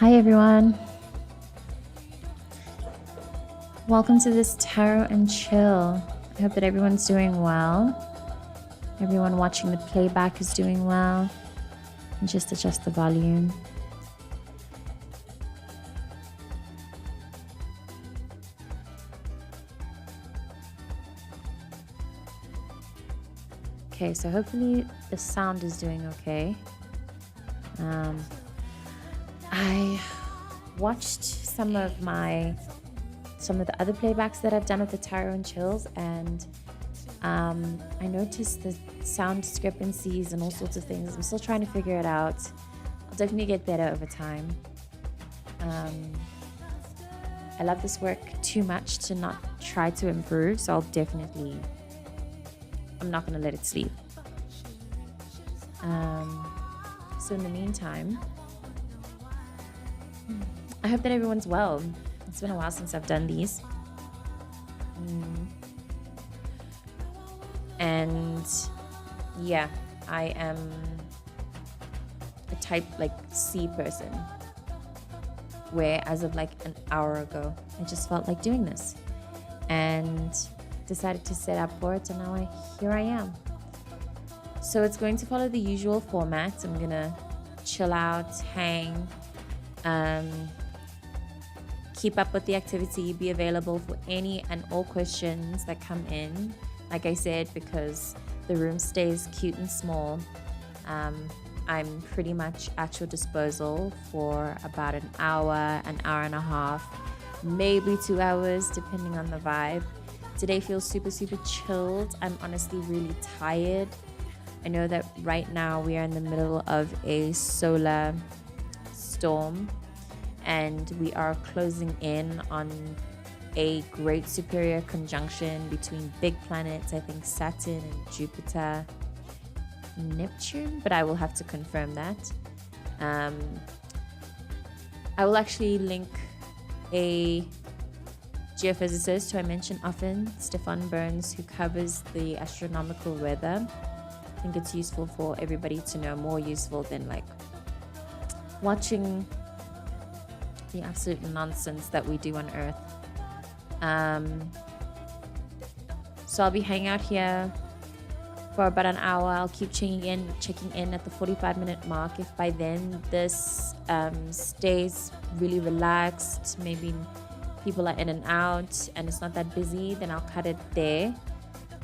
Hi everyone, welcome to this Tarot and Chill. I hope that everyone's doing well. Everyone watching the playback is doing well. And just adjust the volume. Okay, so hopefully the sound is doing okay. I watched some of the other playbacks that I've done of the Tarot and Chills, and I noticed the sound discrepancies and all sorts of things. I'm still trying to figure it out. I'll definitely get better over time. I love this work too much to not try to improve, so I'm not going to let it sleep. So in the meantime, I hope that everyone's well. It's been a while since I've done these. And yeah, I am a type like C person, where as of like an hour ago, I just felt like doing this and decided to set up for it, and now here I am. So it's going to follow the usual format. I'm gonna chill out, hang, keep up with the activity, be available for any and all questions that come in. Like I said, because the room stays cute and small, I'm pretty much at your disposal for about an hour and a half, maybe 2 hours, depending on the vibe. Today feels super, super chilled. I'm honestly really tired. I know that right now we are in the middle of a solar storm, and we are closing in on a great superior conjunction between big planets, I think Saturn and Jupiter, Neptune, but I will have to confirm that. I will actually link a geophysicist who I mention often, Stefan Burns, who covers the astronomical weather. I think it's useful for everybody to know, more useful than like watching the absolute nonsense that we do on Earth. So I'll be hanging out here for about an hour. I'll keep checking in at the 45-minute mark. If by then this stays really relaxed, maybe people are in and out and it's not that busy, then I'll cut it there.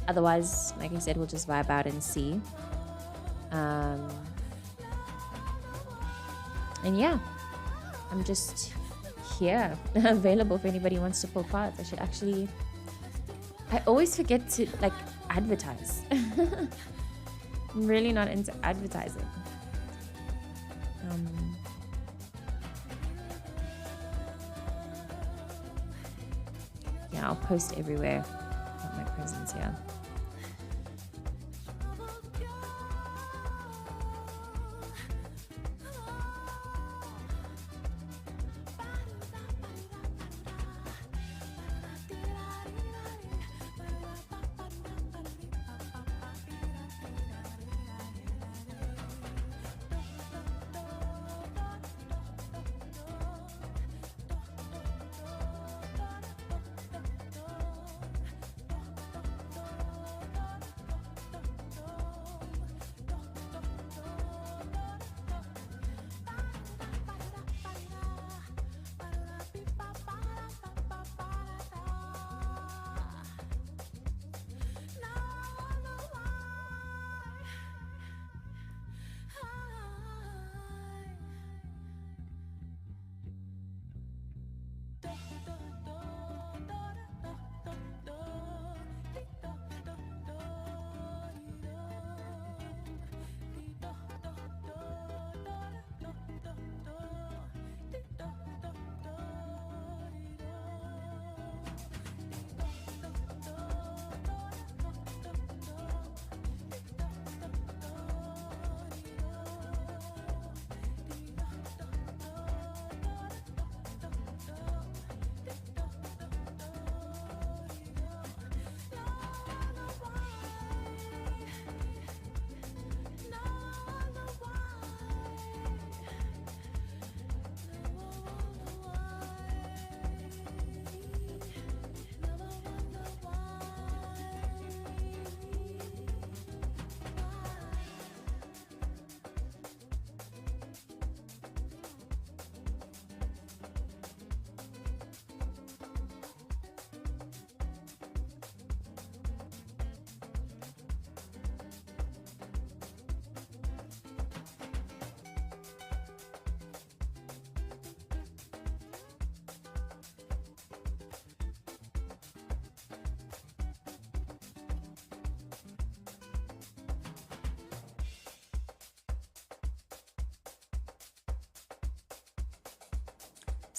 Otherwise, like I said, we'll just vibe out and see. And yeah, I'm just here, available for anybody who wants to pull cards. I always forget to like advertise. I'm really not into advertising. Yeah, I'll post everywhere about my presence here.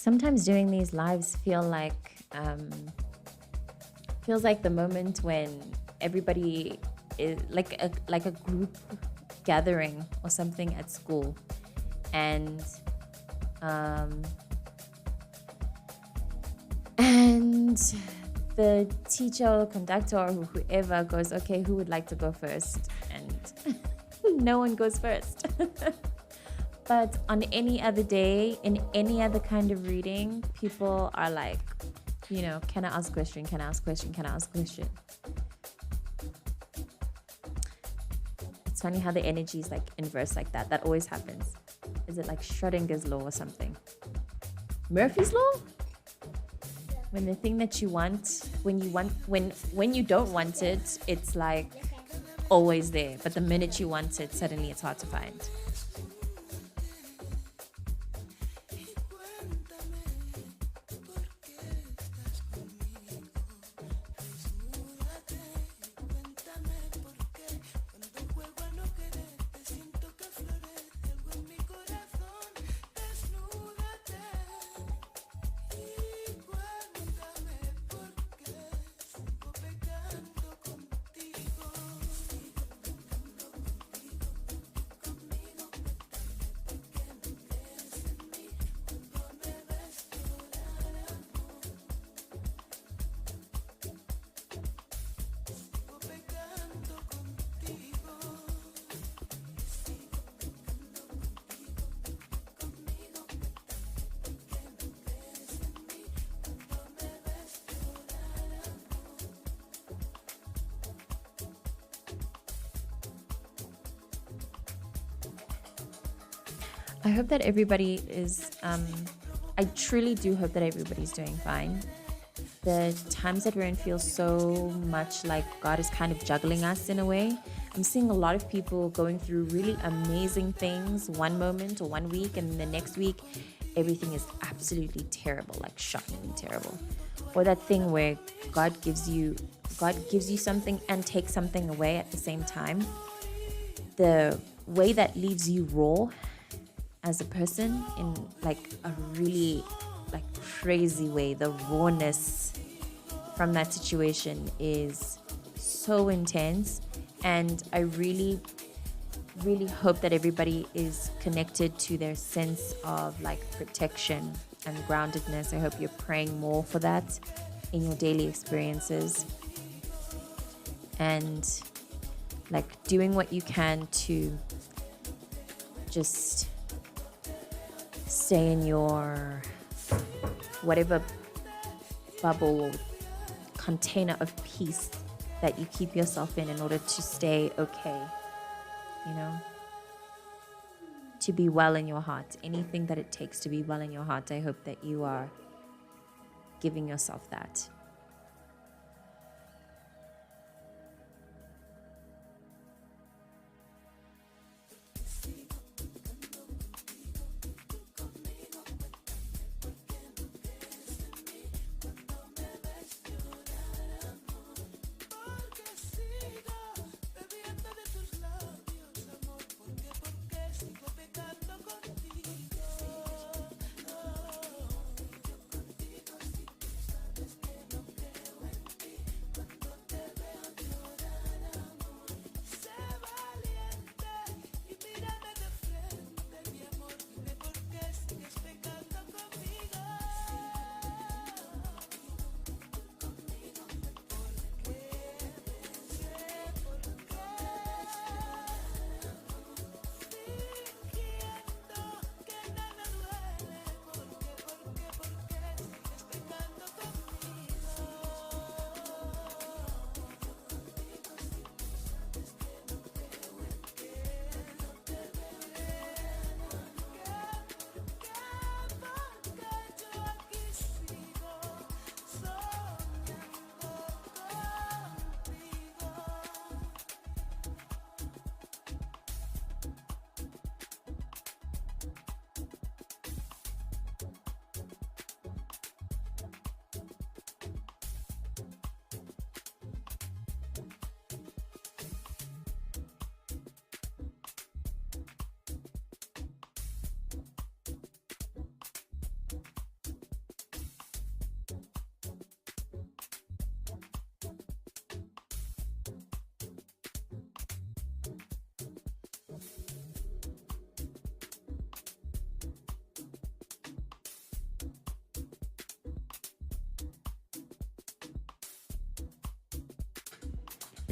sometimes doing these lives feels like the moment when everybody is like a group gathering or something at school, and um, and the teacher or conductor or whoever goes, okay, who would like to go first? And no one goes first. But on any other day, in any other kind of reading, people are like, can I ask a question? Can I ask a question? Can I ask a question? It's funny how the energy is like inverse like that. That always happens. Is it like Schrodinger's law or something? Murphy's law? When the thing that you want, when you don't want it, it's like always there. But the minute you want it, suddenly it's hard to find. I hope that everybody is, I truly do hope that everybody's doing fine. The times that we're in feel so much like God is kind of juggling us in a way. I'm seeing a lot of people going through really amazing things one moment or 1 week, and the next week, everything is absolutely terrible, like shockingly terrible. Or that thing where God gives you something and takes something away at the same time. The way that leaves you raw as a person in like a really like crazy way. The rawness from that situation is so intense, and I really hope that everybody is connected to their sense of like protection and groundedness. I hope you're praying more for that in your daily experiences, and like doing what you can to just stay in your whatever bubble or container of peace that you keep yourself in order to stay okay, to be well in your heart. Anything that it takes to be well in your heart, I hope that you are giving yourself that.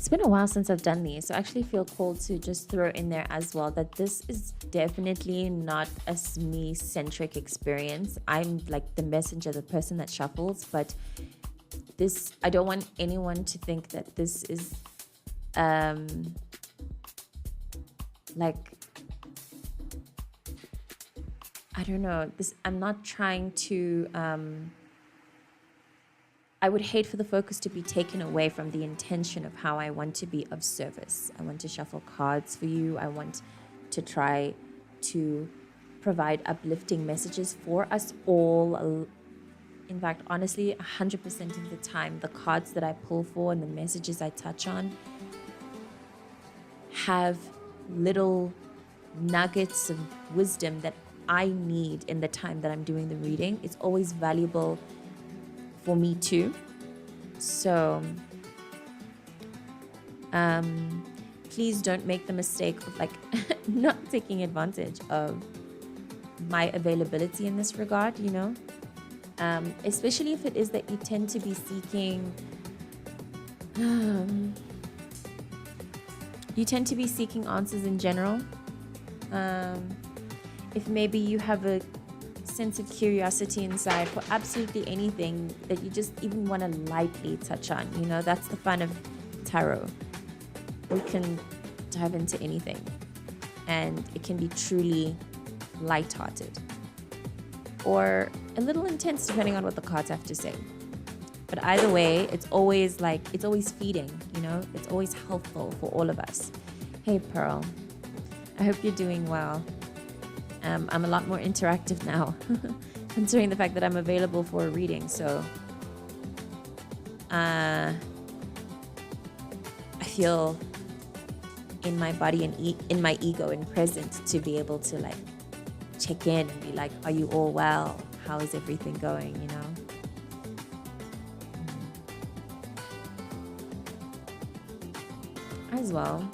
It's been a while since I've done these, so I actually feel called to just throw in there as well that this is definitely not a me-centric experience. I'm like the messenger, the person that shuffles, but this, I don't want anyone to think that this is like, I don't know, this, I'm not trying to I would hate for the focus to be taken away from the intention of how I want to be of service. I want to shuffle cards for you. I want to try to provide uplifting messages for us all. In fact, honestly, 100% of the time, the cards that I pull for and the messages I touch on have little nuggets of wisdom that I need in the time that I'm doing the reading. It's always valuable for me too. So please don't make the mistake of like not taking advantage of my availability in this regard, you know, especially if it is that you tend to be seeking answers in general. If maybe you have a sense of curiosity inside for absolutely anything that you just even want to lightly touch on, you know, that's the fun of tarot. We can dive into anything and it can be truly lighthearted or a little intense depending on what the cards have to say. But either way, it's always like, it's always feeding, you know, it's always helpful for all of us. Hey Pearl, I hope you're doing well. I'm a lot more interactive now, considering the fact that I'm available for a reading. So I feel in my body and in my ego and present to be able to like check in and be like, are you all well? How is everything going, you know? As well,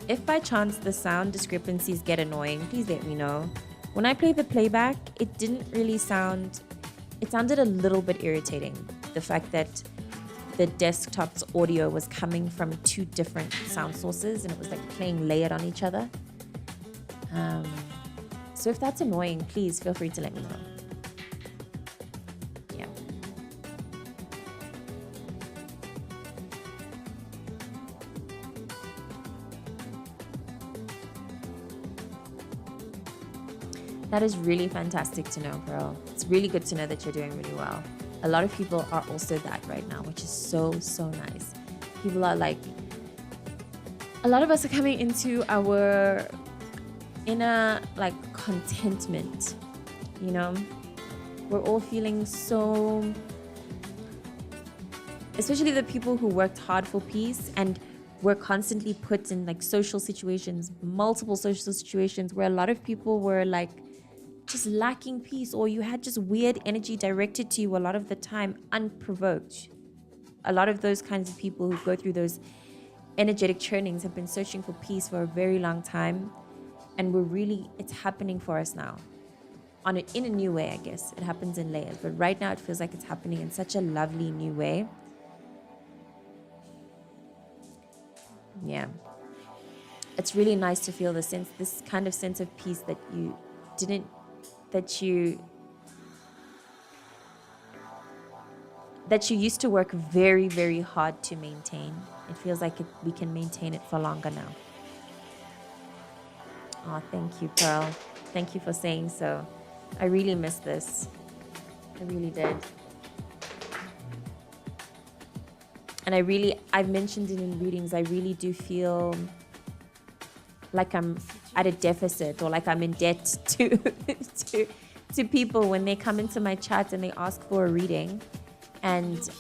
if by chance the sound discrepancies get annoying, please let me know. When I played the playback, it didn't really sound, it sounded a little bit irritating. The fact that the desktop's audio was coming from two different sound sources and it was like playing layered on each other. So if that's annoying, please feel free to let me know. Yeah. That is really fantastic to know, Pearl. It's really good to know that you're doing really well. A lot of people are also that right now, which is so, so nice. People are like, a lot of us are coming into our inner like contentment, you know? We're all feeling so, especially the people who worked hard for peace and were constantly put in like social situations, multiple social situations where a lot of people were like just lacking peace, or you had just weird energy directed to you a lot of the time, unprovoked. A lot of those kinds of people who go through those energetic churnings have been searching for peace for a very long time, and it's happening for us now. In a new way, I guess. It happens in layers, but right now it feels like it's happening in such a lovely new way. Yeah. It's really nice to feel this kind of sense of peace that you used to work very, very hard to maintain. It feels like we can maintain it for longer now. Oh, thank you, Pearl. Thank you for saying so. I really miss this. I really did. And I've mentioned it in readings, I really do feel like I'm at a deficit or like I'm in debt to people when they come into my chat and they ask for a reading, and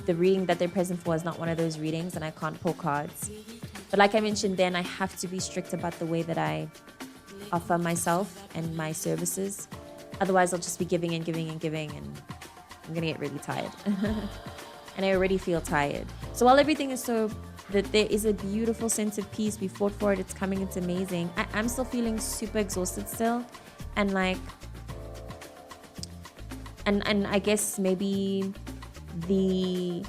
the reading that they're present for is not one of those readings and I can't pull cards. But like I mentioned then, I have to be strict about the way that I offer myself and my services. Otherwise, I'll just be giving and giving and giving, and I'm going to get really tired. And I already feel tired. So while everything is so, that there is a beautiful sense of peace, we fought for it, it's coming, it's amazing, I'm still feeling super exhausted still. And like, and I guess maybe the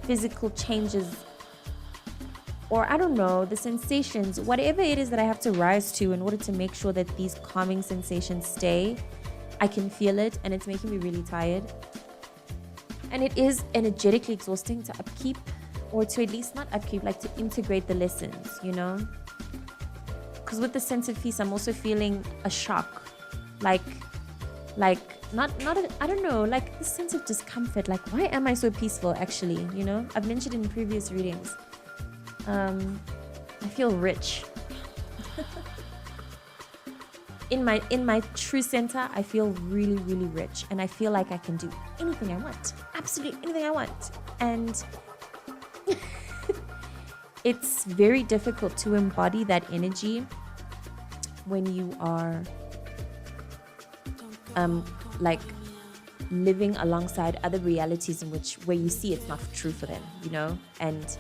physical changes or I don't know, the sensations, whatever it is that I have to rise to in order to make sure that these calming sensations stay. I can feel it, and it's making me really tired. And it is energetically exhausting to upkeep, or to at least not upkeep, like to integrate the lessons, you know? Because with the sense of peace, I'm also feeling a shock. Like I don't know, like this sense of discomfort. Like, why am I so peaceful, actually, you know? I've mentioned in previous readings. I feel rich. In my true center, I feel really, really rich. And I feel like I can do anything I want. Absolutely anything I want. And it's very difficult to embody that energy when you are like living alongside other realities where you see it's not true for them, you know? And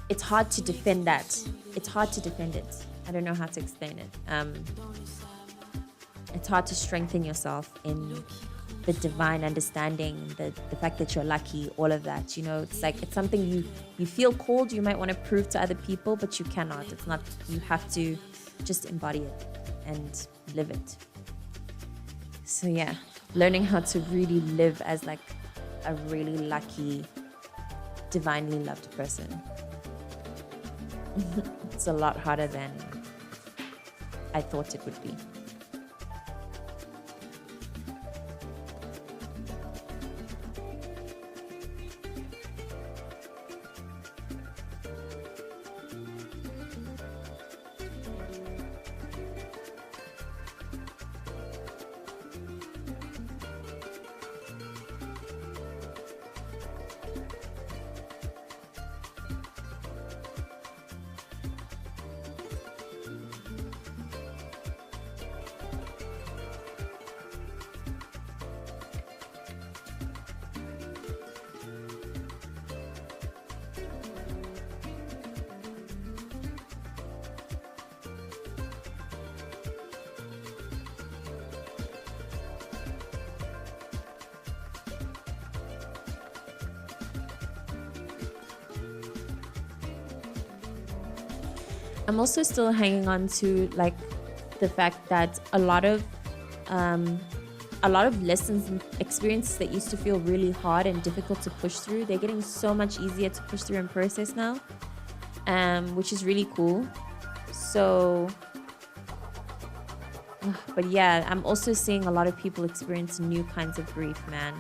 it's hard to defend that. It's hard to defend it. I don't know how to explain it. It's hard to strengthen yourself in the divine understanding, the fact that you're lucky, all of that, you know? It's like, it's something you feel called, you might want to prove to other people, but you cannot. It's not, you have to just embody it and live it. So yeah, learning how to really live as like a really lucky, divinely loved person. It's a lot harder than I thought it would be. I'm also still hanging on to like the fact that a lot of lessons and experiences that used to feel really hard and difficult to push through, they're getting so much easier to push through and process now, which is really cool. So, but yeah, I'm also seeing a lot of people experience new kinds of grief, man.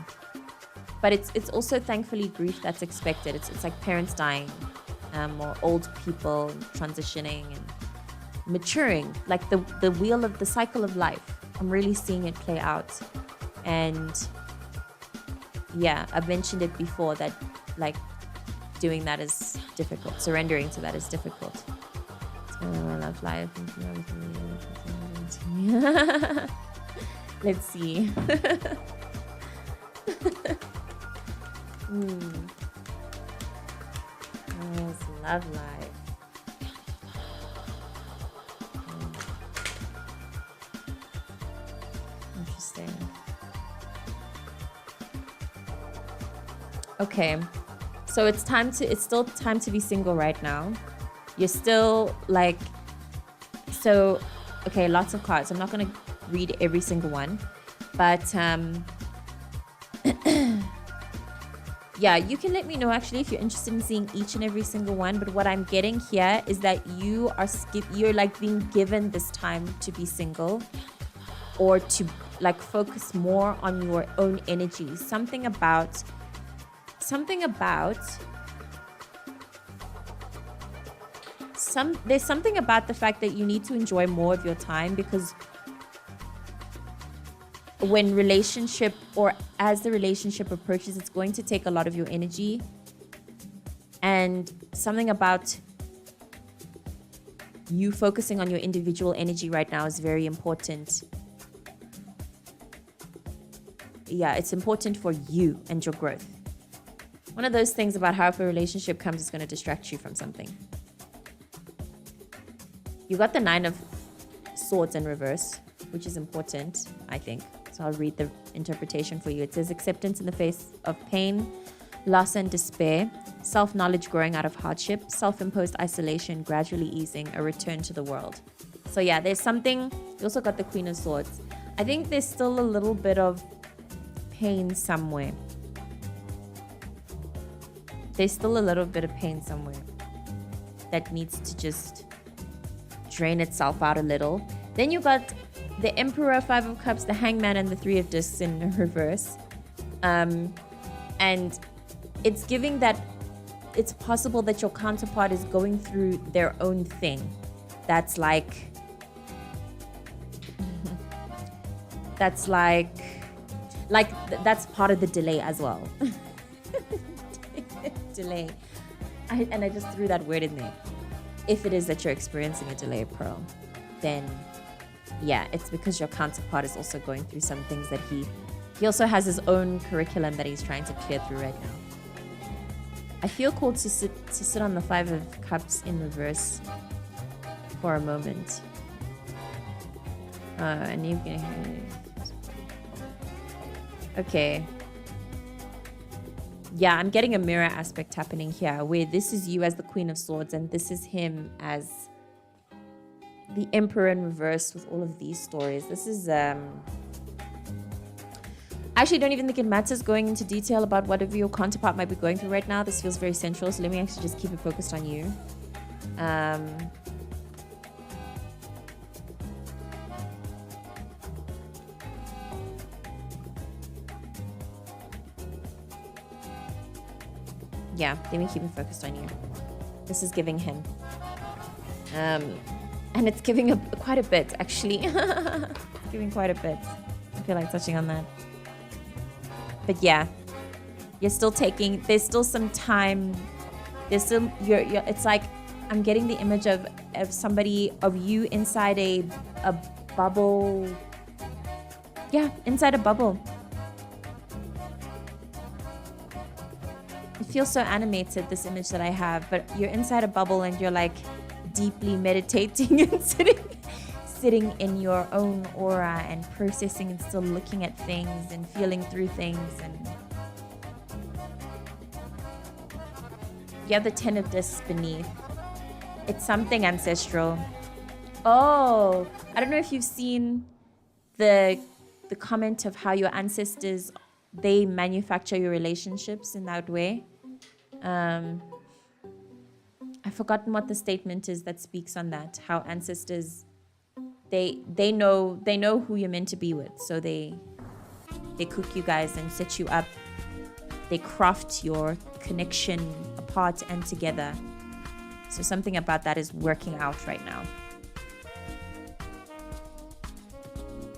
But it's also thankfully grief that's expected. It's like parents dying. Or old people transitioning and maturing, like the wheel of the cycle of life. I'm really seeing it play out. And yeah, I've mentioned it before that like doing that is difficult. Surrendering to that is difficult. I love life. Let's see. Yes, love life. Interesting. Okay, so it's still time to be single right now. You're still like, so, okay, lots of cards. I'm not gonna read every single one, but yeah, you can let me know actually if you're interested in seeing each and every single one. But what I'm getting here is that you're like being given this time to be single, or to like focus more on your own energy. There's something about the fact that you need to enjoy more of your time, because when relationship, or as the relationship approaches, it's going to take a lot of your energy. And something about you focusing on your individual energy right now is very important. Yeah, it's important for you and your growth. One of those things about how if a relationship comes, it's going to distract you from something. You got the 9 of Swords in reverse, which is important, I think. So I'll read the interpretation for you. It says acceptance in the face of pain, loss and despair, self-knowledge growing out of hardship, self-imposed isolation gradually easing, a return to the world. So yeah, there's something. You also got the Queen of Swords. I think there's still a little bit of pain somewhere. There's still a little bit of pain somewhere that needs to just drain itself out a little. Then you got the Emperor, Five of Cups, the Hangman, and the Three of Discs in reverse. And it's giving that it's possible that your counterpart is going through their own thing. That's like that's part of the delay as well. Delay. I just threw that word in there. If it is that you're experiencing a delay, Pearl, then yeah, it's because your counterpart is also going through some things that he also has his own curriculum that he's trying to clear through right now. I feel called to sit on the Five of Cups in reverse for a moment. And you're getting... Okay. Yeah, I'm getting a mirror aspect happening here where this is you as the Queen of Swords and this is him as the Emperor in reverse with all of these stories. This is... I actually don't even think it matters going into detail about whatever your counterpart might be going through right now. This feels very central, so let me actually just keep it focused on you. Yeah, let me keep it focused on you. This is giving him. And it's giving quite a bit, actually. It's giving quite a bit. I feel like touching on that. But yeah, you're still taking, there's still some time. There's still, it's like, I'm getting the image of somebody, of you inside a bubble. Yeah, inside a bubble. It feels so animated, this image that I have, but you're inside a bubble and you're like deeply meditating and sitting in your own aura and processing and still looking at things and feeling through things. And you have the Ten of Discs beneath. It's something ancestral. Oh, I don't know if you've seen the comment of how your ancestors, they manufacture your relationships in that way. I've forgotten what the statement is that speaks on that. How ancestors, they know who you're meant to be with, so they cook you guys and set you up. They craft your connection apart and together. So something about that is working out right now.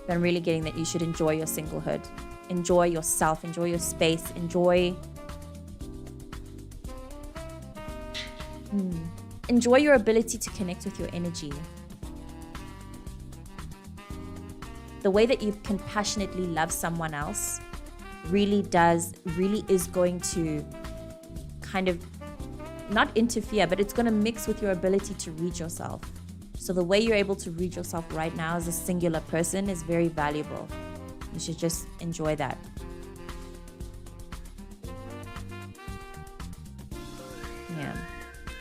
But I'm really getting that you should enjoy your singlehood. Enjoy yourself, enjoy your space, enjoy your ability to connect with your energy. The way that you can passionately love someone else really is going to kind of not interfere, but it's going to mix with your ability to read yourself. So the way you're able to read yourself right now as a singular person is very valuable. You should just enjoy that. Yeah.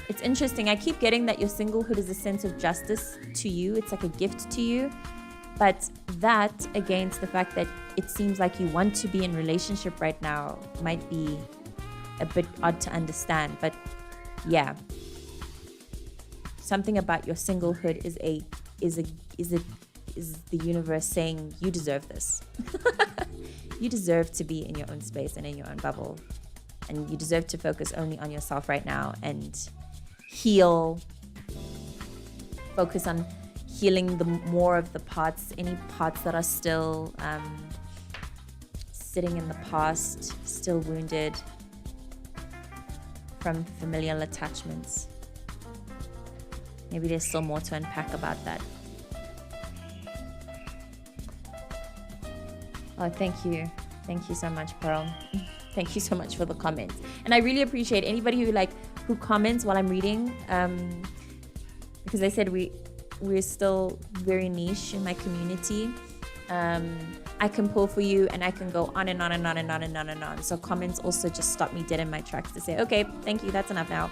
It's interesting. I keep getting that your singlehood is a sense of justice to you. It's like a gift to you. But that against the fact that it seems like you want to be in relationship right now might be a bit odd to understand. But yeah. Something about your singlehood is the universe saying you deserve this. You deserve to be in your own space and in your own bubble, and you deserve to focus only on yourself right now and heal. Focus on healing the more of the parts, any parts that are still sitting in the past, still wounded from familial attachments. Maybe there's still more to unpack about that. Oh, thank you. Thank you so much, Pearl. Thank you so much for the comments. And I really appreciate anybody who comments while I'm reading. Because I said we're still very niche in my community. I can pull for you, and I can go on and on and on and on and on and on. So comments also just stop me dead in my tracks to say, okay, thank you, that's enough now.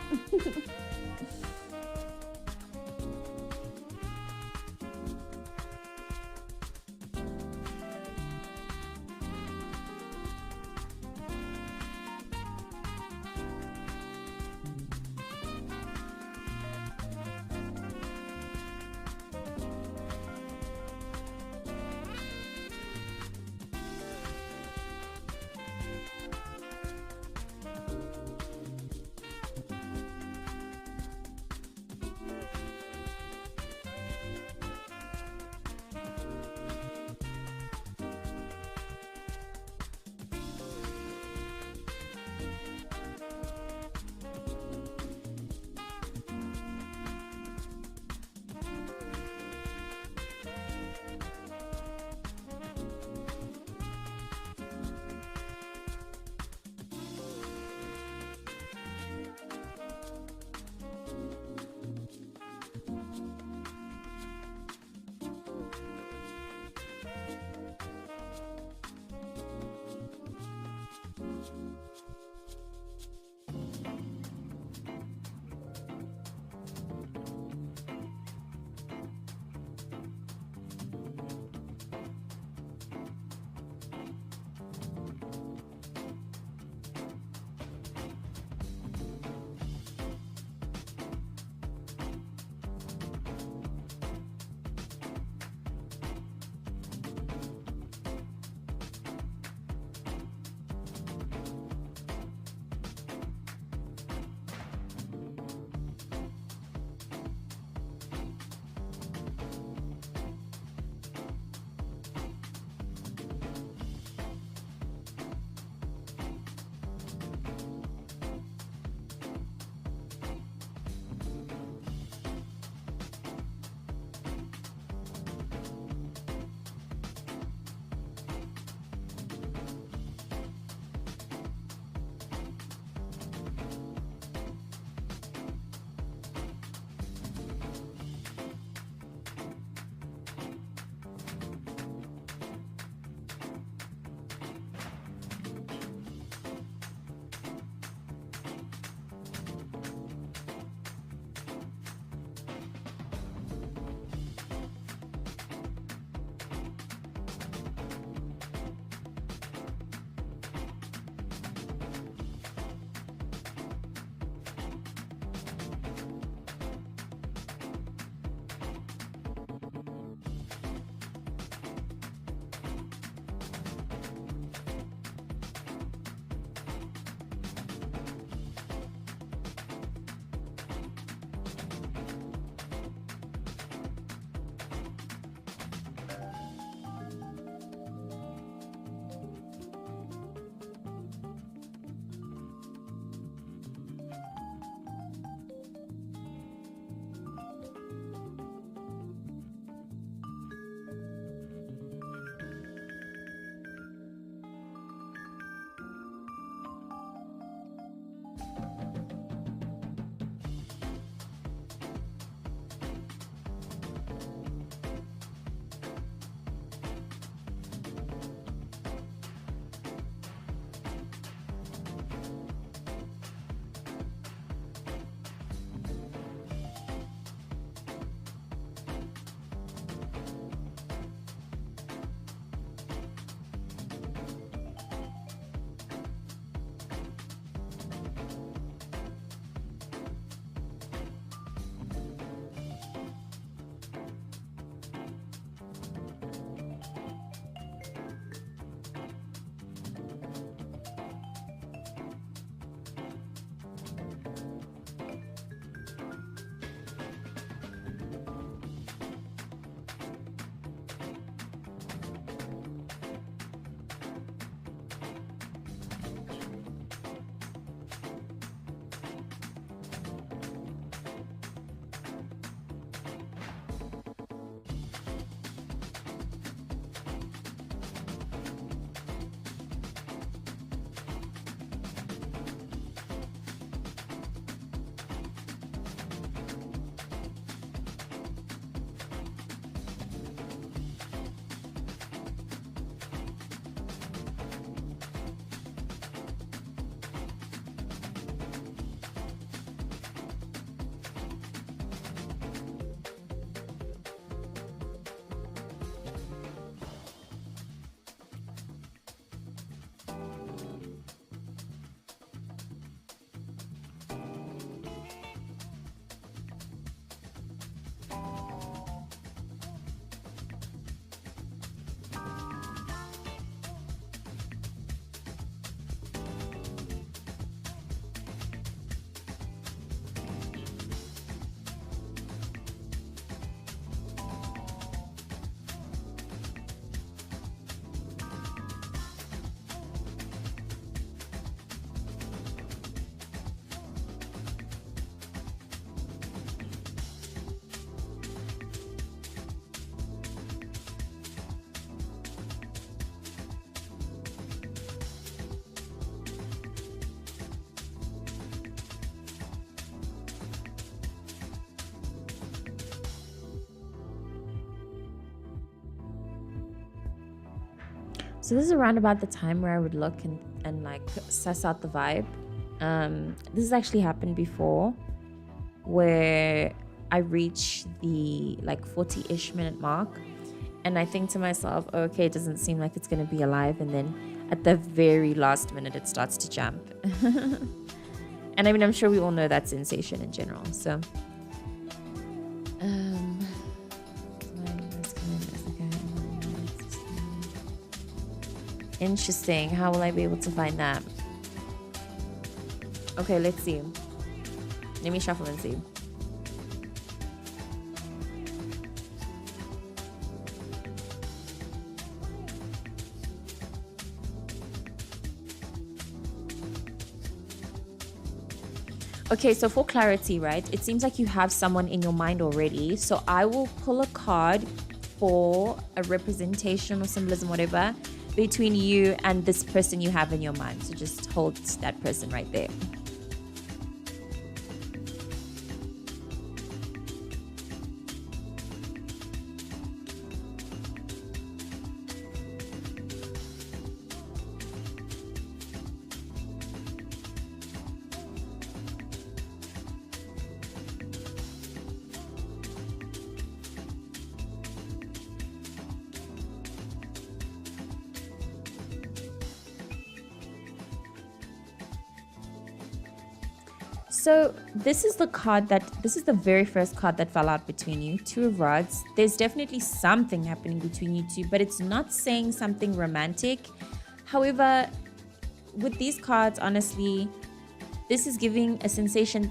So this is around about the time where I would look and like suss out the vibe. This has actually happened before, where I reach the like 40-ish minute mark, and I think to myself, oh, okay, it doesn't seem like it's going to be alive, and then at the very last minute it starts to jump. And I mean, I'm sure we all know that sensation in general. So interesting. How will I be able to find that? Okay, let's see. Let me shuffle and see. Okay, so for clarity, right? It seems like you have someone in your mind already. So I will pull a card for a representation or symbolism, whatever, between you and this person you have in your mind. So just hold that person right there. So this is the very first card that fell out between you, Two of Rods. There's definitely something happening between you two, but it's not saying something romantic. However, with these cards, honestly, this is giving a sensation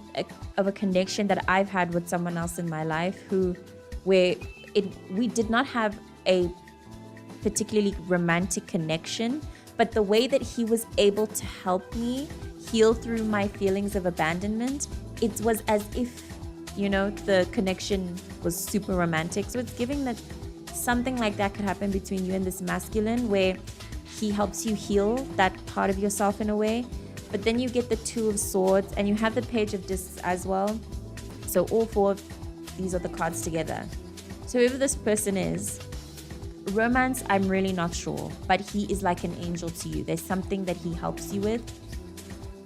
of a connection that I've had with someone else in my life we did not have a particularly romantic connection, but the way that he was able to help me heal through my feelings of abandonment, it was as if, the connection was super romantic. So it's giving that something like that could happen between you and this masculine, where he helps you heal that part of yourself in a way. But then you get the Two of Swords and you have the Page of Discs as well. So all four of these are the cards together. So whoever this person is, romance, I'm really not sure, but he is like an angel to you. There's something that he helps you with,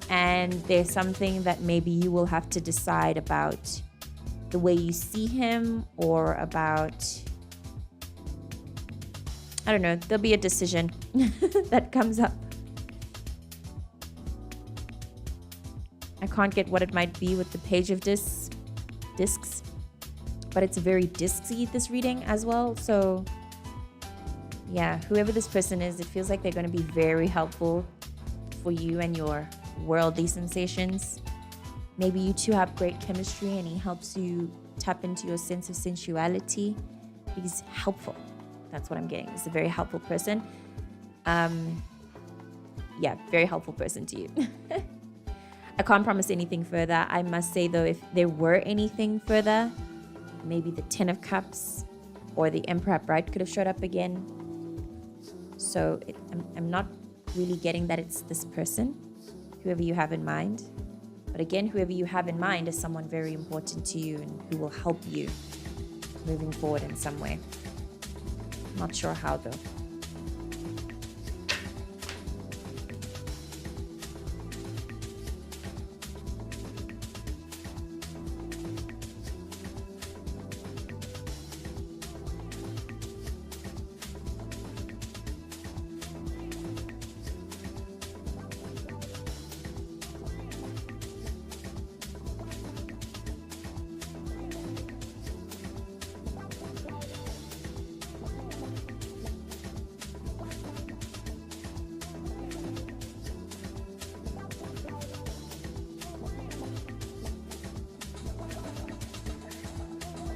and there's something that maybe you will have to decide about the way you see him, or about, I don't know, there'll be a decision that comes up. I can't get what it might be with the Page of Discs, but it's very discsy, this reading as well. So yeah, whoever this person is, it feels like they're going to be very helpful for you and your worldly sensations. Maybe you two have great chemistry and he helps you tap into your sense of sensuality. He's helpful. That's what I'm getting. He's a very helpful person. Yeah, very helpful person to you. I can't promise anything further. I must say though, if there were anything further, maybe the Ten of Cups or the Emperor Upright could have showed up again. So I'm not really getting that it's this person, whoever you have in mind. But again, whoever you have in mind is someone very important to you and who will help you moving forward in some way. Not sure how though.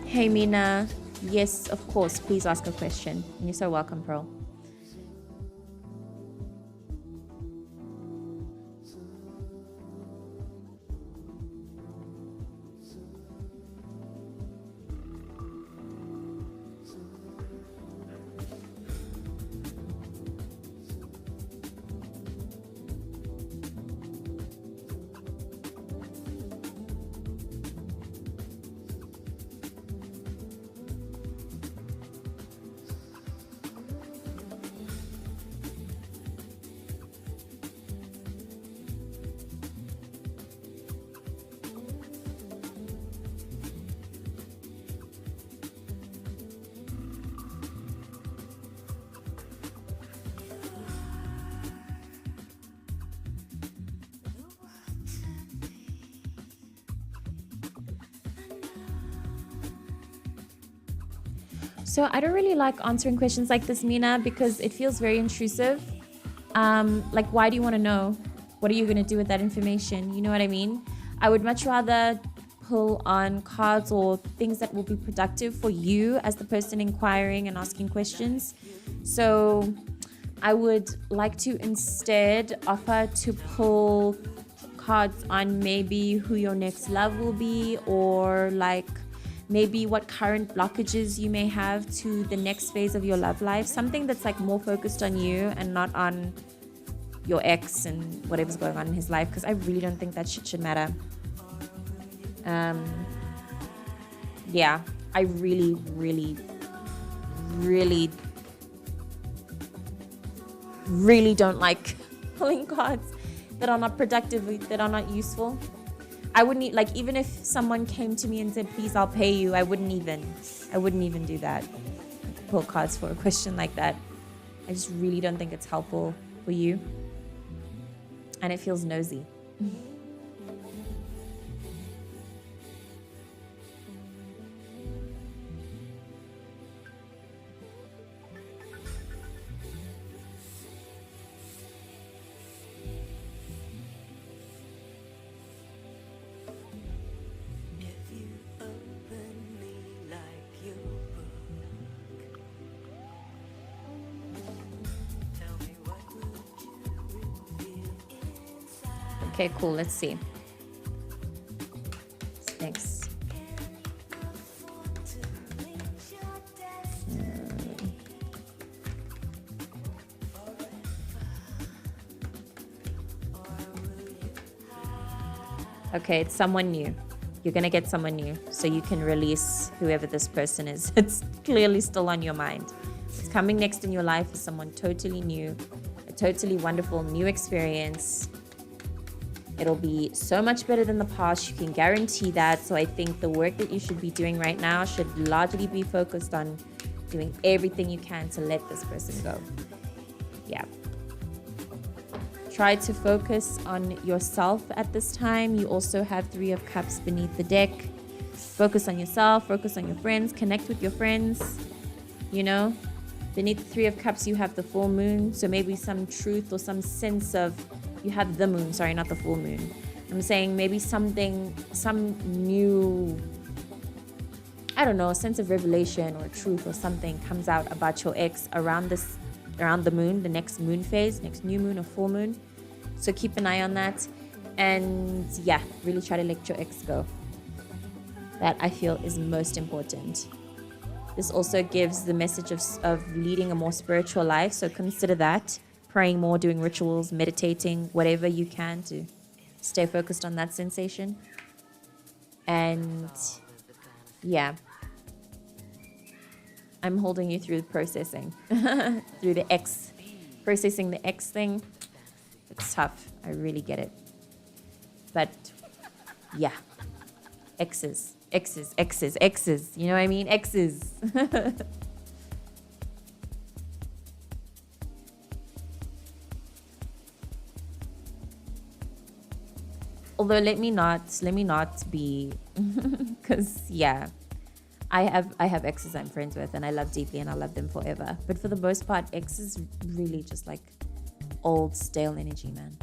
Hey Mina, yes, of course, please ask a question. And you're so welcome, Pearl. So I don't really like answering questions like this, Mina, because it feels very intrusive. Like, why do you want to know? What are you going to do with that information? You know what I mean? I would much rather pull on cards or things that will be productive for you as the person inquiring and asking questions. So I would like to instead offer to pull cards on maybe who your next love will be, or like maybe what current blockages you may have to the next phase of your love life. Something that's like more focused on you and not on your ex and whatever's going on in his life, because I really don't think that shit should matter. Yeah, I really, really, really, really don't like pulling cards that are not productive, that are not useful. I wouldn't like, even if someone came to me and said, please, I'll pay you, I wouldn't even do that. Pull cards for a question like that. I just really don't think it's helpful for you. And it feels nosy. Okay, cool. Let's see. Next. Okay, it's someone new. You're going to get someone new, so you can release whoever this person is. It's clearly still on your mind. It's coming next in your life is someone totally new, a totally wonderful new experience. It'll be so much better than the past. You can guarantee that. So I think the work that you should be doing right now should largely be focused on doing everything you can to let this person go. Yeah. Try to focus on yourself at this time. You also have 3 of Cups beneath the deck. Focus on yourself, focus on your friends, connect with your friends, you know. Beneath the 3 of Cups, you have the full moon. So maybe some truth or some sense of, you have the moon, sorry, not the full moon. I'm saying maybe something, some new, I don't know, sense of revelation or truth or something comes out about your ex around the moon, the next moon phase, next new moon or full moon. So keep an eye on that. And yeah, really try to let your ex go. That I feel is most important. This also gives the message of leading a more spiritual life. So consider that. Praying more, doing rituals, meditating, whatever you can to stay focused on that sensation. And yeah, I'm holding you through processing, through the X, processing the X thing. It's tough. I really get it. But yeah, X's, X's, X's, X's. You know what I mean? X's. Although let me not be, because yeah, I have exes I'm friends with and I love deeply and I love them forever. But for the most part, ex is really just like old stale energy, man.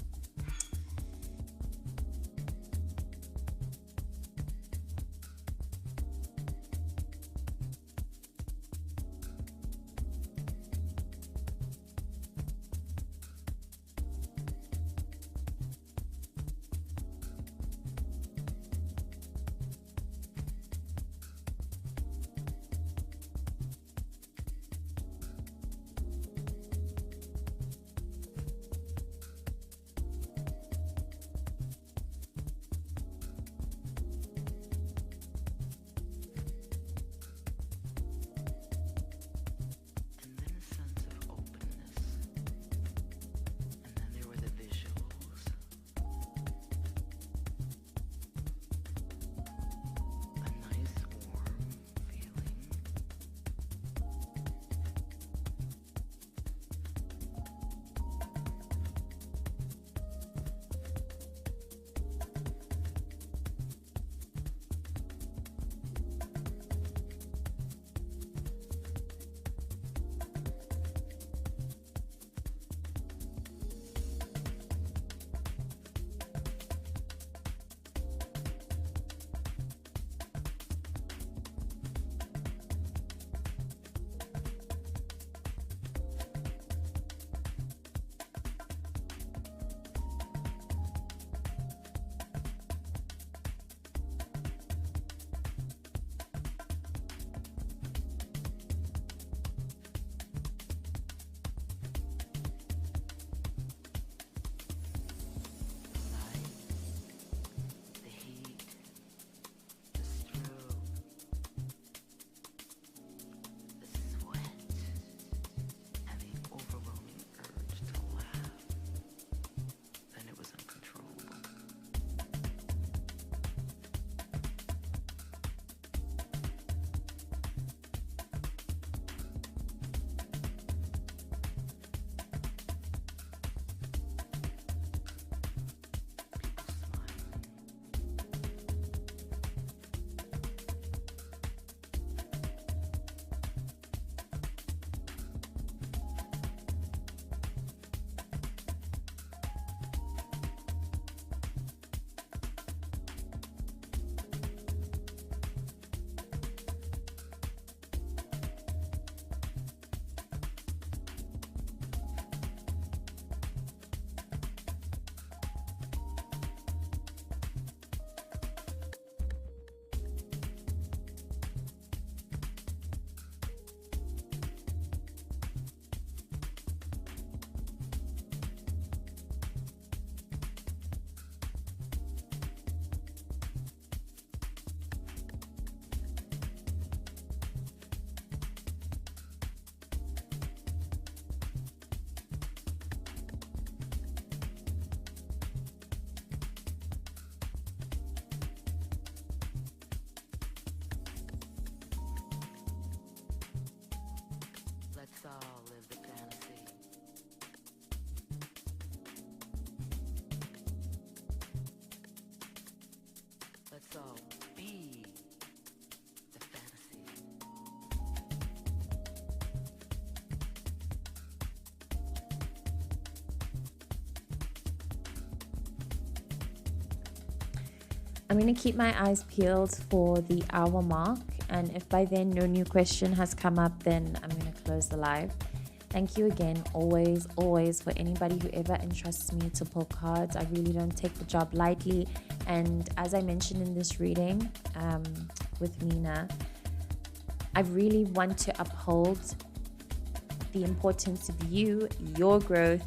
I'm going to keep my eyes peeled for the hour mark. And if by then no new question has come up, then I'm going to close the live. Thank you again, always, always, for anybody who ever entrusts me to pull cards. I really don't take the job lightly. And as I mentioned in this reading with Mina, I really want to uphold the importance of you, your growth,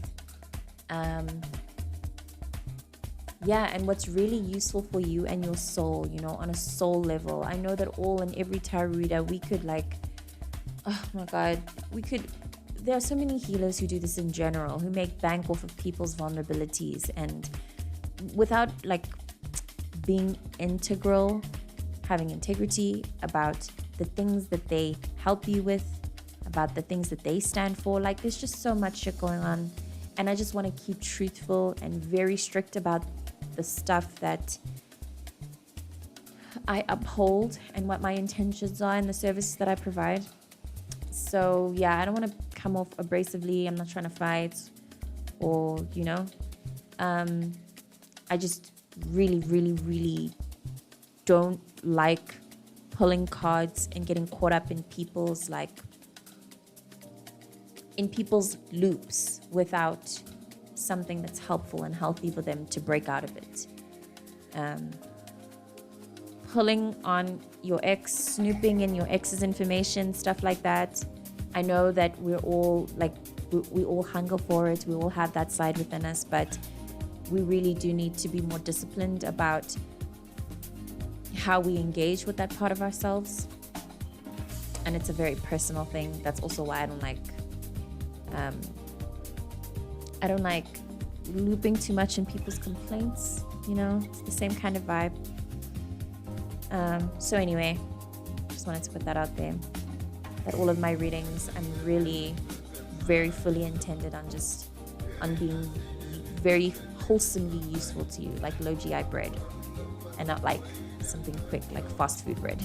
and what's really useful for you and your soul, on a soul level. I know that all and every tarot reader, we could oh my God, there are so many healers who do this in general, who make bank off of people's vulnerabilities and without being integral, having integrity about the things that they help you with, about the things that they stand for. There's just so much shit going on. And I just want to keep truthful and very strict about the stuff that I uphold and what my intentions are in the services that I provide. So yeah, I don't want to come off abrasively. I'm not trying to fight or, I just really, really, really don't like pulling cards and getting caught up in people's loops without something that's helpful and healthy for them to break out of it. Pulling on your ex, snooping in your ex's information, stuff like that. I know that we're all we all hunger for it. We all have that side within us, but we really do need to be more disciplined about how we engage with that part of ourselves. And it's a very personal thing. That's also why I don't like looping too much in people's complaints. It's the same kind of vibe. So anyway, just wanted to put that out there, that all of my readings, I'm really very fully intended on being very wholesomely useful to you, like low GI bread, and not like something quick like fast food bread.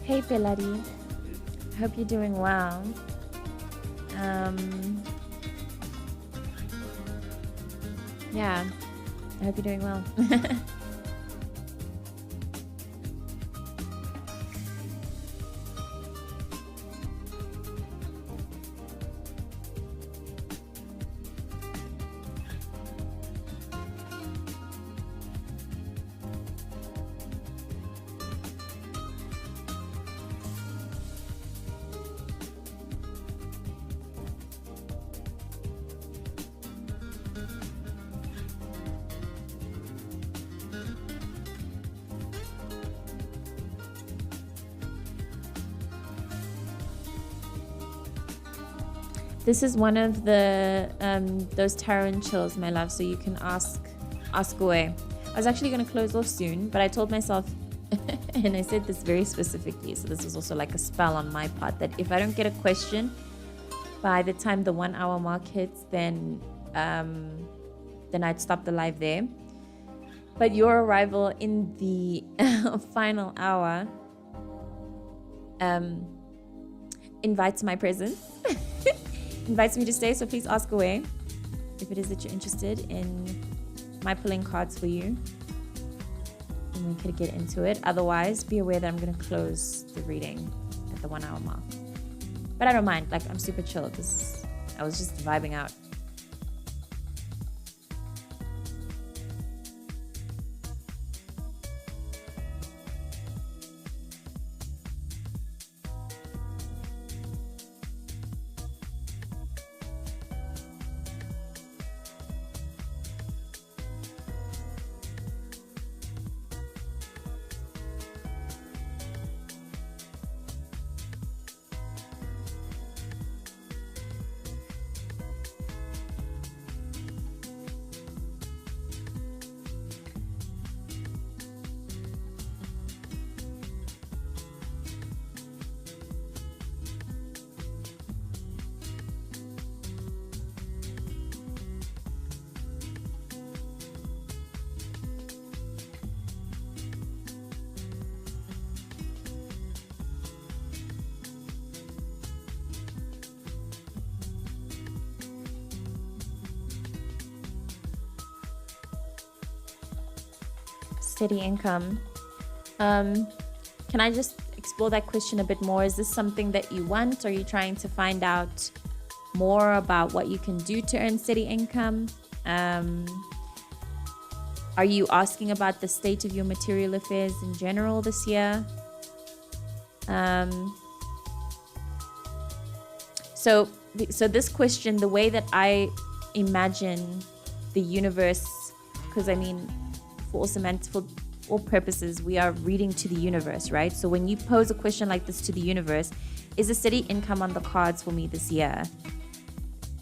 Hey, Peladi. Hope you're doing well. Yeah, I hope you're doing well. This is one of the those tarot and chills, my love, so you can ask away. I was actually going to close off soon, but I told myself, and I said this very specifically, so this is also like a spell on my part, that if I don't get a question by the time the 1 hour mark hits, then I'd stop the live there. But your arrival in the final hour invites my presence. Invites me to stay, so please ask away if it is that you're interested in my pulling cards for you, and we could get into it. Otherwise, be aware that I'm going to close the reading at the 1 hour mark, but I don't mind. Like, I'm super chill because I was just vibing out. Steady income. Can I just explore that question a bit more? Is this something that you want? Or are you trying to find out more about what you can do to earn steady income? Are you asking about the state of your material affairs in general this year? So this question, the way that I imagine the universe, because I mean, for all purposes, we are reading to the universe, right? So when you pose a question like this to the universe, is a steady income on the cards for me this year?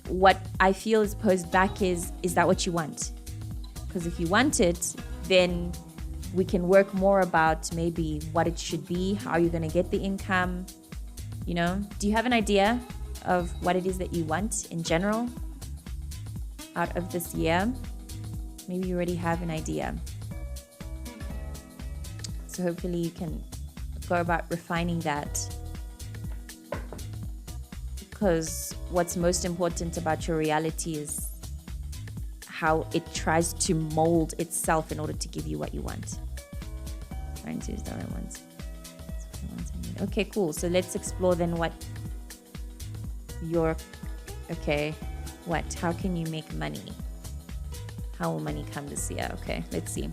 What I feel is posed back is that what you want? Because if you want it, then we can work more about maybe what it should be, how you're going to get the income, you know? Do you have an idea of what it is that you want in general out of this year? Maybe you already have an idea. So hopefully you can go about refining that, because what's most important about your reality is how it tries to mold itself in order to give you what you want. Trying to use that I want. Okay, cool. So let's explore then what your, okay, what, how can you make money? How will money come this year? Okay, let's see.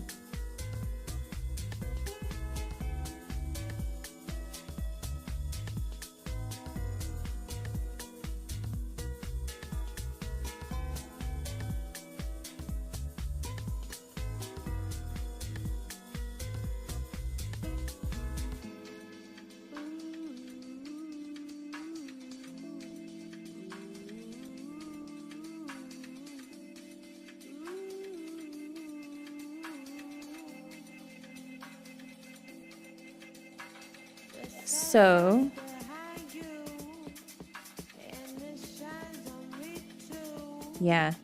So, yeah.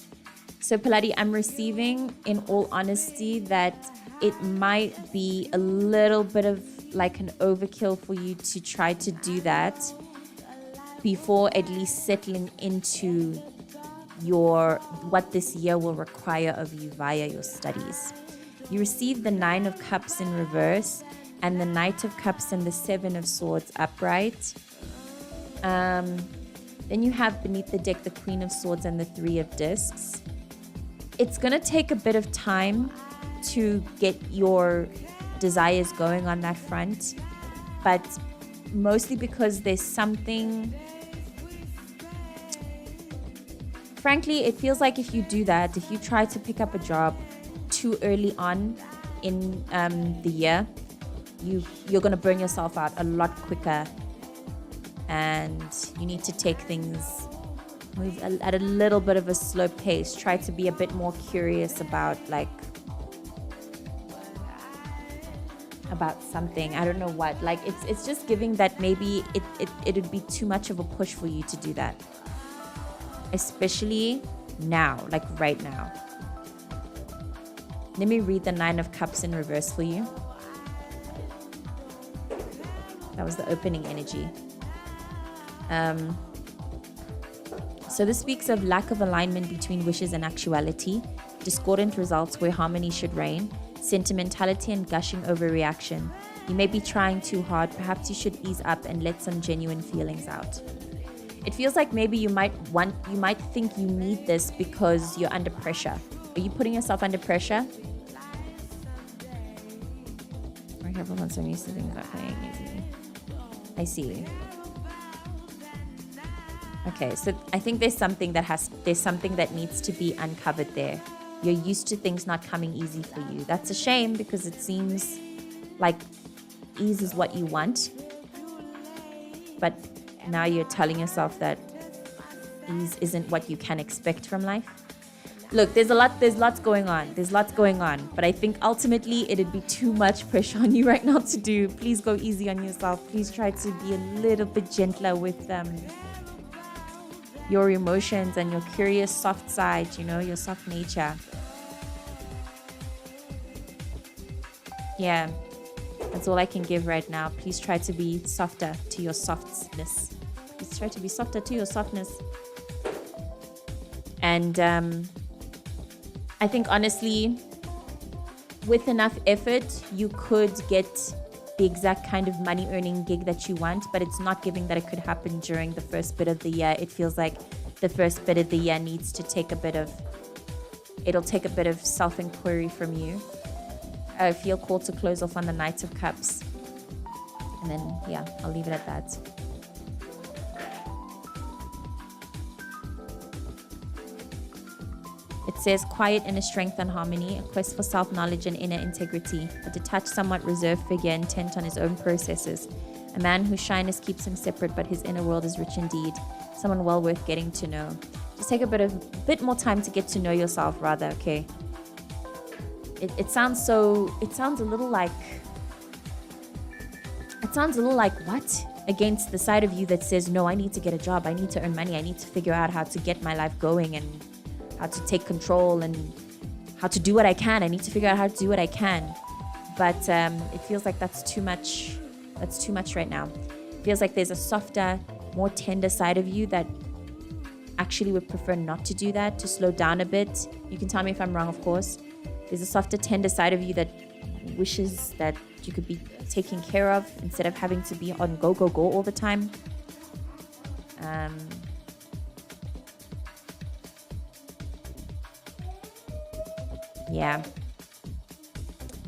So, Paladi, I'm receiving, in all honesty, that it might be a little bit of like an overkill for you to try to do that before at least settling into what this year will require of you via your studies. You receive the 9 of Cups in reverse and the Knight of Cups and the 7 of Swords upright. Then you have beneath the deck the Queen of Swords and the 3 of Discs. It's going to take a bit of time to get your desires going on that front, but mostly because there's something... Frankly, it feels like if you do that, if you try to pick up a job too early on in the year, you're going to burn yourself out a lot quicker, and you need to take things at a little bit of a slow pace. Try to be a bit more curious about something. I don't know what. Like it's just giving that maybe it'd be too much of a push for you to do that. Especially now, like right now. Let me read the 9 of Cups in reverse for you. That was the opening energy. So this speaks of lack of alignment between wishes and actuality, discordant results where harmony should reign, sentimentality and gushing overreaction. You may be trying too hard. Perhaps you should ease up and let some genuine feelings out. It feels like maybe you might think you need this because you're under pressure. Are you putting yourself under pressure? More careful when so used to things not playing easy. I see. Okay, so I think there's something that needs to be uncovered there. You're used to things not coming easy for you. That's a shame because it seems like ease is what you want. But now you're telling yourself that ease isn't what you can expect from life. Look, there's lots going on. But I think ultimately it'd be too much pressure on you right now to do. Please go easy on yourself. Please try to be a little bit gentler with your emotions and your curious soft side, your soft nature. Yeah, that's all I can give right now. Please try to be softer to your softness. Please try to be softer to your softness. And I think honestly, with enough effort, you could get the exact kind of money earning gig that you want, but it's not giving that it could happen during the first bit of the year. It feels like the first bit of the year needs to take it'll take a bit of self-inquiry from you. I feel called to close off on the Knight of Cups. And then, yeah, I'll leave it at that. It says, quiet inner strength and harmony, a quest for self-knowledge and inner integrity, a detached, somewhat reserved figure intent on his own processes, a man whose shyness keeps him separate, but his inner world is rich indeed, someone well worth getting to know. Just take a bit more time to get to know yourself, rather, okay? It sounds a little like what? Against the side of you that says, no, I need to get a job, I need to earn money, I need to figure out how to get my life going and how to take control and how to do what I can. I need to figure out how to do what I can. But it feels like that's too much. That's too much right now. It feels like there's a softer, more tender side of you that actually would prefer not to do that, to slow down a bit. You can tell me if I'm wrong, of course. There's a softer, tender side of you that wishes that you could be taken care of instead of having to be on go, go, go all the time. Yeah,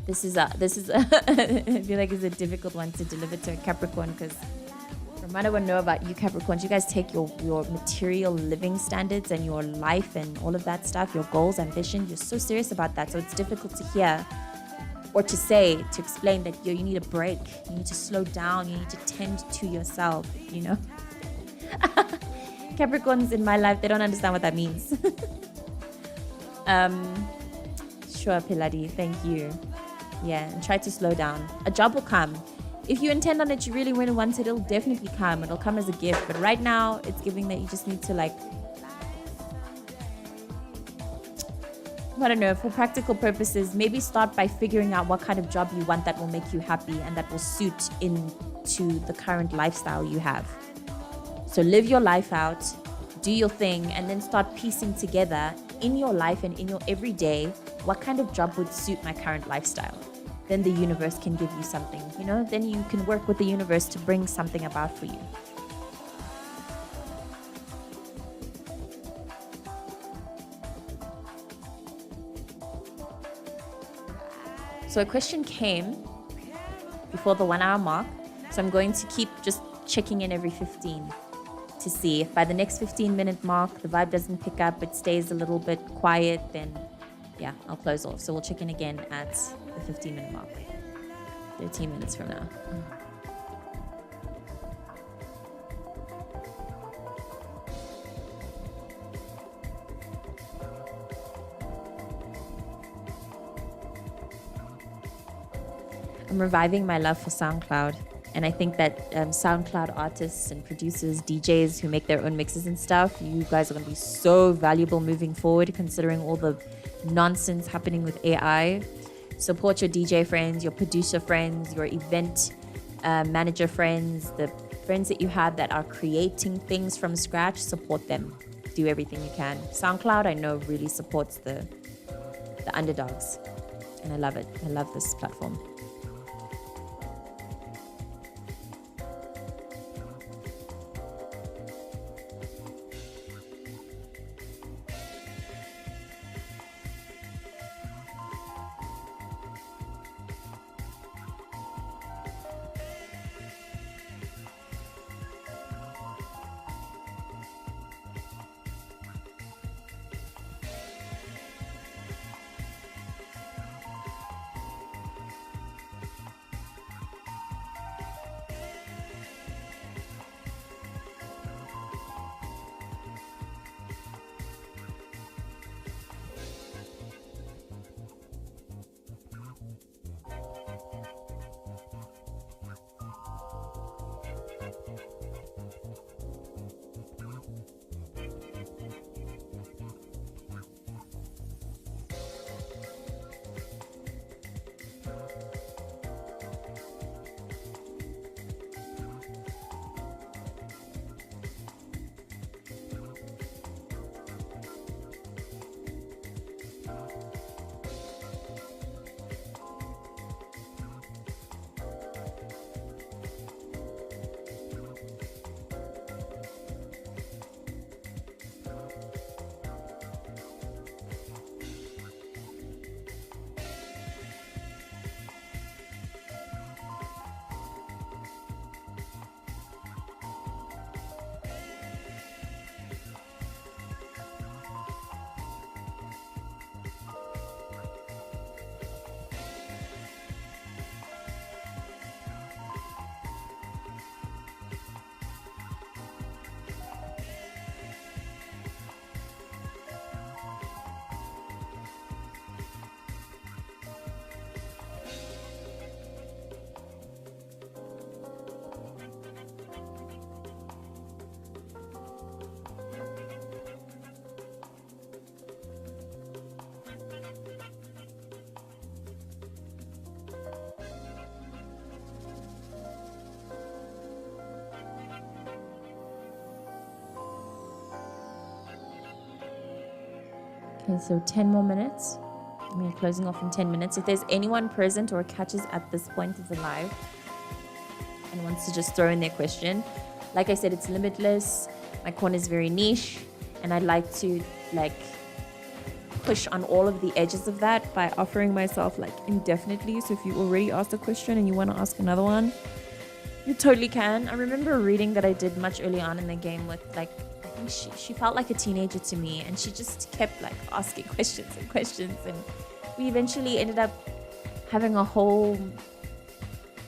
this is I feel like it's a difficult one to deliver to a Capricorn, because from what I would know about you Capricorns, you guys take your material living standards and your life and all of that stuff, your goals, ambition, you're so serious about that. So it's difficult to hear or to say, to explain that you need a break, you need to slow down, you need to tend to yourself, Capricorns in my life, they don't understand what that means. Sure, Piladi, thank you. Yeah, and try to slow down. A job will come. If you intend on it, you really want it, it'll definitely come. It'll come as a gift. But right now, it's giving that you just need to I don't know, for practical purposes, maybe start by figuring out what kind of job you want that will make you happy and that will suit into the current lifestyle you have. So live your life out, do your thing, and then start piecing together in your life and in your everyday, what kind of job would suit my current lifestyle. Then the universe can give you something, you know, then you can work with the universe to bring something about for you. So a question came before the 1 hour mark. So I'm going to keep just checking in every 15 to see if by the next 15-minute mark, the vibe doesn't pick up, it stays a little bit quiet, then yeah, I'll close off. So we'll check in again at the 15-minute mark, 13 minutes from now. I'm reviving my love for SoundCloud. And I think that SoundCloud artists and producers, DJs who make their own mixes and stuff, you guys are going to be so valuable moving forward, considering all the nonsense happening with AI. Support your DJ friends, your producer friends, your event manager friends, the friends that you have that are creating things from scratch. Support them. Do everything you can. SoundCloud, I know, really supports the underdogs. And I love it. I love this platform. Okay, so 10 more minutes. We're closing off in 10 minutes. If there's anyone present or catches at this point of the live and wants to just throw in their question, like I said, it's limitless. My corner is very niche, and I'd like to push on all of the edges of that by offering myself indefinitely. So if you already asked a question and you want to ask another one, you totally can. I remember a reading that I did much early on in the game with I think she felt like a teenager to me, and she just kept asking questions and questions, and we eventually ended up having a whole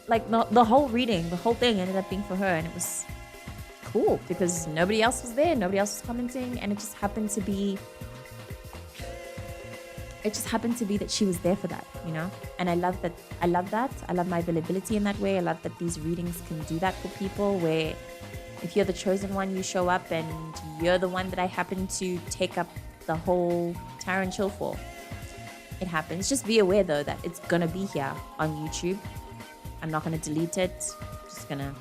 the whole reading, the whole thing ended up being for her, and it was cool because nobody else was there, nobody else was commenting, and it just happened to be that she was there for that, you know. And I love that. I love my availability in that way. I love that these readings can do that for people, where if you're the chosen one, you show up and you're the one that I happen to take up the whole Tarot and Chill for. it happens. Just be aware though that it's gonna be here on YouTube. I'm not gonna delete it. Just gonna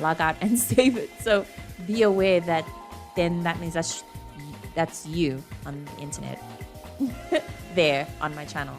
log out and save it. So be aware that then that means that's you on the internet there on my channel.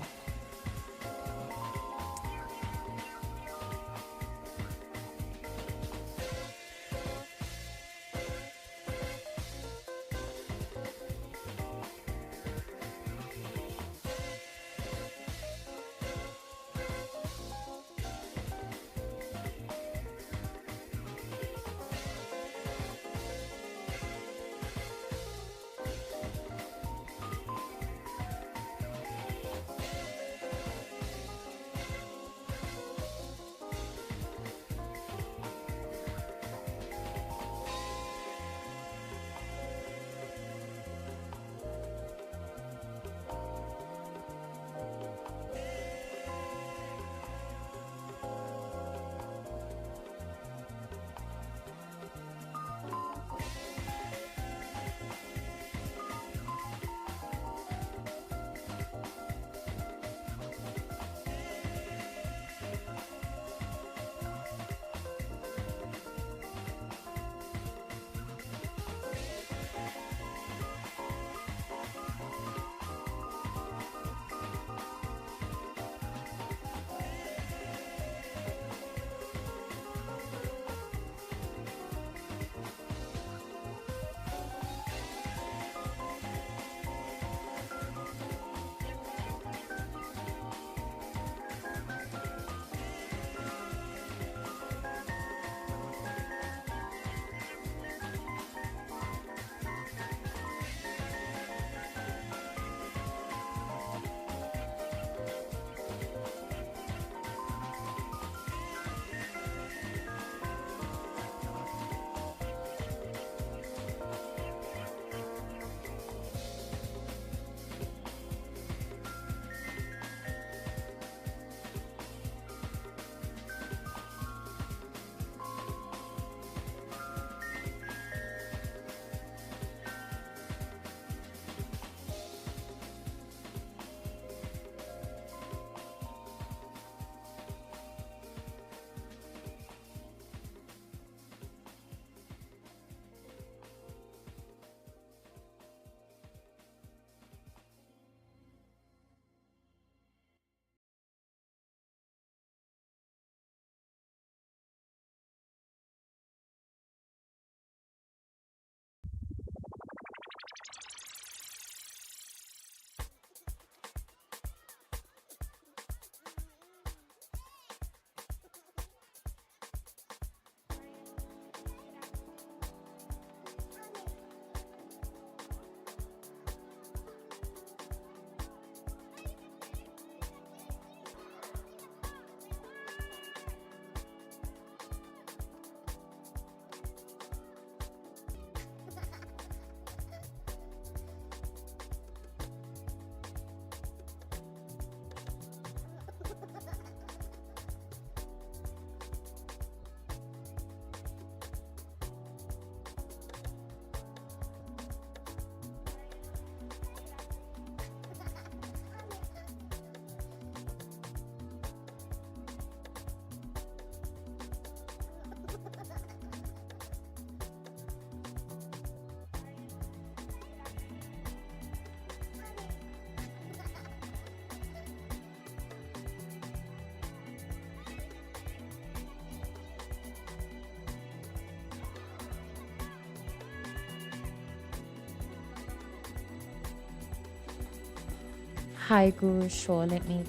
Hi, Guru. Sure, let me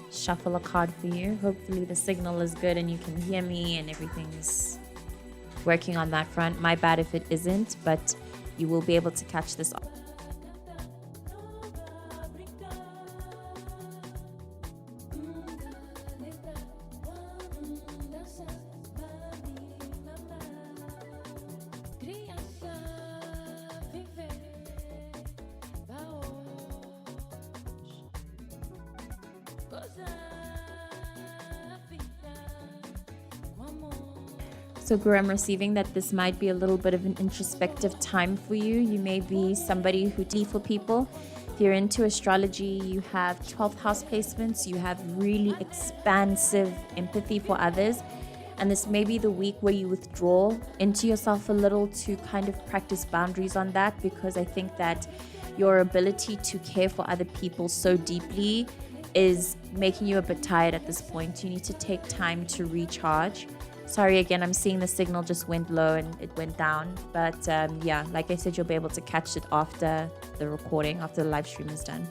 shuffle a card for you. Hopefully the signal is good and you can hear me and everything's working on that front. My bad if it isn't, but you will be able to catch this. So Guru, I'm receiving that this might be a little bit of an introspective time for you. You may be somebody who for people. If you're into astrology, you have 12th house placements, you have really expansive empathy for others. And this may be the week where you withdraw into yourself a little to kind of practice boundaries on that, because I think that your ability to care for other people so deeply is making you a bit tired at this point. You need to take time to recharge. Sorry again, I'm seeing the signal just went low and it went down. But yeah, like I said, you'll be able to catch it after the recording, after the live stream is done.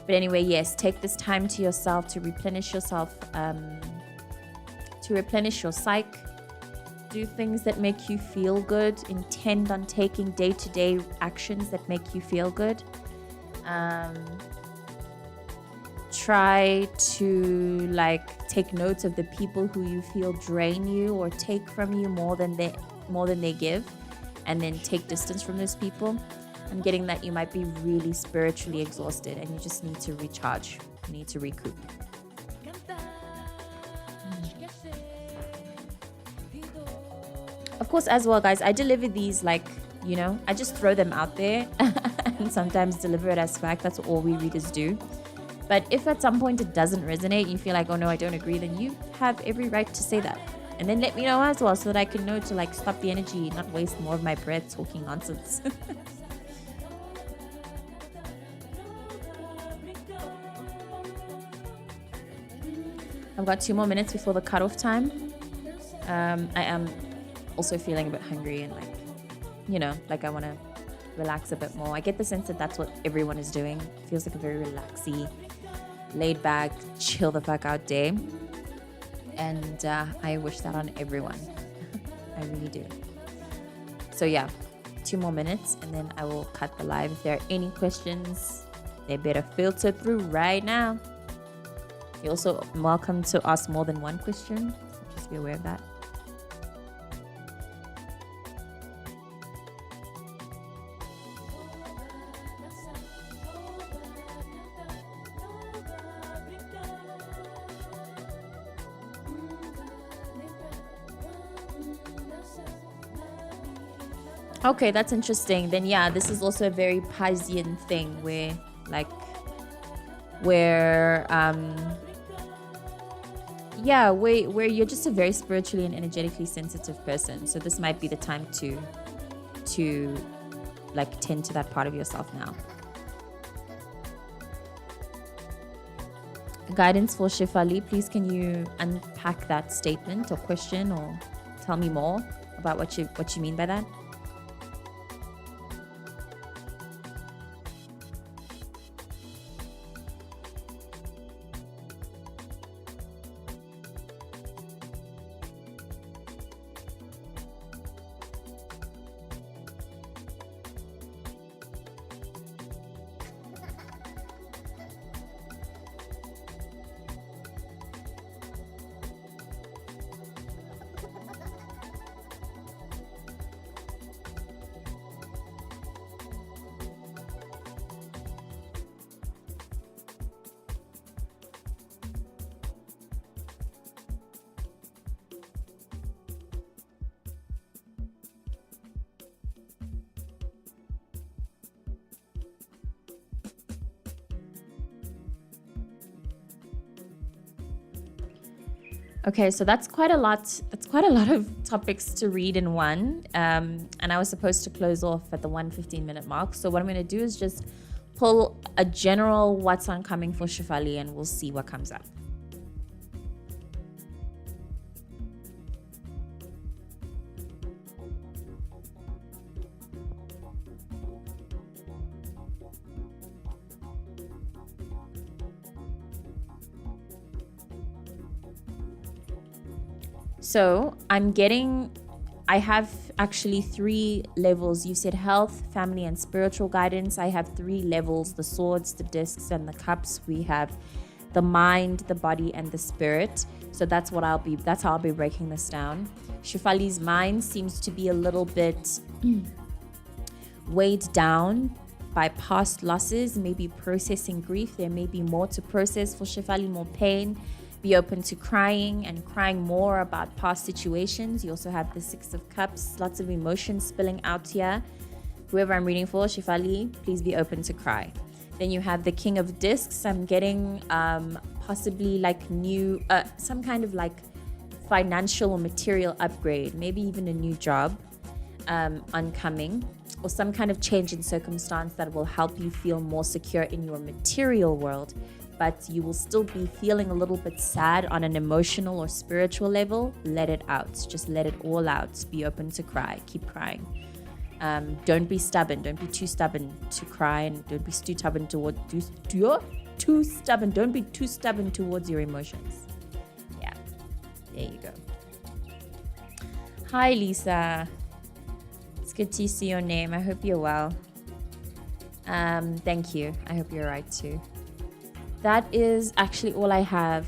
But anyway, yes, take this time to yourself to replenish yourself, to replenish your psyche. Do things that make you feel good. Intend on taking day-to-day actions that make you feel good. Try to take notes of the people who you feel drain you or take from you more than they give, and then take distance from those people. I'm getting that you might be really spiritually exhausted and you just need to recharge. You need to recoup. Of course, as well, guys, I deliver these I just throw them out there and sometimes deliver it as fact. That's what all we readers do. But if at some point it doesn't resonate and you feel like, oh no, I don't agree, then you have every right to say that. And then let me know as well, so that I can know to stop the energy, not waste more of my breath talking nonsense. I've got 2 more minutes before the cutoff time. I am also feeling a bit hungry and I want to relax a bit more. I get the sense that that's what everyone is doing. It feels like a very relaxy, laid back, chill the fuck out day. And I wish that on everyone. I really do. So yeah, 2 more minutes and then I will cut the live. If there are any questions, they better filter through right now. You're also welcome to ask more than one question. So just be aware of that. Okay, that's interesting. Then yeah, this is also a very Piscean thing where where you're just a very spiritually and energetically sensitive person. So this might be the time to tend to that part of yourself now. Guidance for Shefali, please can you unpack that statement or question or tell me more about what you mean by that? Okay, so that's quite a lot. That's quite a lot of topics to read in one. And I was supposed to close off at the 1:15-minute mark. So what I'm going to do is just pull a general what's oncoming for Shefali and we'll see what comes up. So I have actually 3 levels. You said health, family, and spiritual guidance. I have 3 levels: the swords, the discs, and the cups. We have the mind, the body, and the spirit. So that's how I'll be breaking this down. Shefali's mind seems to be a little bit weighed down by past losses, maybe processing grief. There may be more to process for Shefali, more pain. Be open to crying and crying more about past situations. You also have the Six of Cups, lots of emotions spilling out here. Whoever I'm reading for, Shifali, please be open to cry. Then you have the King of Discs. I'm getting possibly like new, some kind of like financial or material upgrade, maybe even a new job oncoming, or some kind of change in circumstance that will help you feel more secure in your material world. But you will still be feeling a little bit sad on an emotional or spiritual level. Let it out. Just let it all out. Be open to cry. Keep crying. Don't be stubborn. Don't be too stubborn to cry, and don't be too stubborn towards too stubborn. Don't be too stubborn towards your emotions. Yeah, there you go. Hi, Lisa. It's good to see your name. I hope you're well. Thank you. I hope you're right too. That is actually all I have.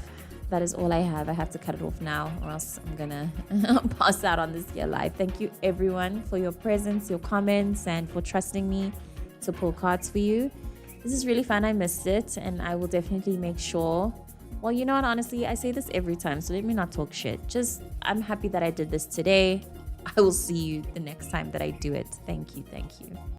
That is all I have. I have to cut it off now, or else I'm gonna pass out on this here live. Thank you everyone for your presence, your comments, and for trusting me to pull cards for you. This is really fun. I missed it, and I will definitely make sure. Well, you know what? Honestly, I say this every time, so let me not talk shit. Just, I'm happy that I did this today. I will see you the next time that I do it. Thank you. Thank you.